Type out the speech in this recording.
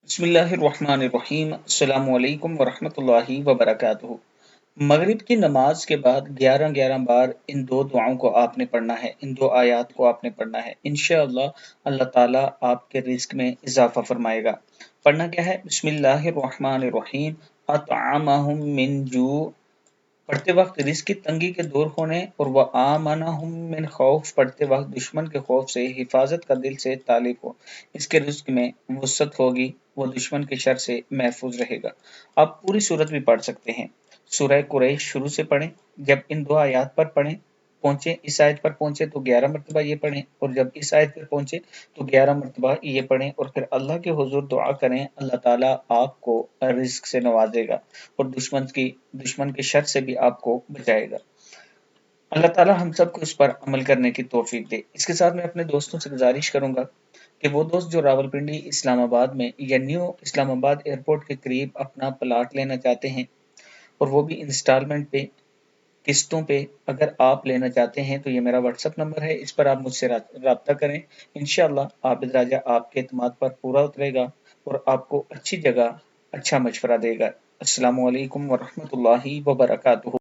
बिस्मिल्लाहिर्रहमानिर्रहीम अस्सलाम वालेकुम वरहमतुल्लाहि वबरकातुहू। मगरिब की नमाज के बाद 11 बार इन दो दुआओं को आपने पढ़ना है, इन दो आयात को आपने पढ़ना है। इंशाअल्लाह अल्लाह ताला आपके रिस्क में इजाफा फरमाएगा। पढ़ना क्या है? बिस्मिल्लाहिर्रहमानिर्रहीम अतआमहुम मिन जू। पढ़ते वक्त रिस्क की तंगी के दूर होने और वह आमनहुम मिन खौफ, पढ़ते वक्त दुश्मन के खौफ से हिफाजत का दिल से तालिब हो। इसके रिस्क में वसअत होगी, वो दुश्मन के शर से महफूज रहेगा। आप पूरी सूरत भी पढ़ सकते हैं। सूरह कुरैश शुरू से पढ़ें। जब इन दो आयात पर पहुंचे, इस आयत पर पहुंचे तो 11 मरतबा ये पढ़ें, और जब इस आयत पर पहुंचे तो 11 मरतबा ये पढ़ें, और फिर अल्लाह के हुजूर दुआ करें। अल्लाह ताला आपको रिस्क से नवाजेगा और दुश्मन के शर से भी आपको बचाएगा। अल्लाह ताला हम सबको इस पर अमल करने की तौफीक दे। इसके साथ मैं अपने दोस्तों से गुजारिश करूंगा कि वो दोस्त जो रावलपिंडी इस्लामाबाद में या न्यू इस्लामाबाद एयरपोर्ट के करीब अपना प्लाट लेना चाहते हैं, और वो भी इंस्टॉलमेंट पे, किस्तों पे, अगर आप लेना चाहते हैं तो ये मेरा व्हाट्सएप नंबर है, इस पर आप मुझसे राब्ता करें। इंशाअल्लाह आबिद राजा आपके एतमाद पर पूरा उतरेगा और आपको अच्छी जगह अच्छा मशवरा देगा। अस्सलामु अलैकुम वरहमतुल्लाहि वबरकातुहू।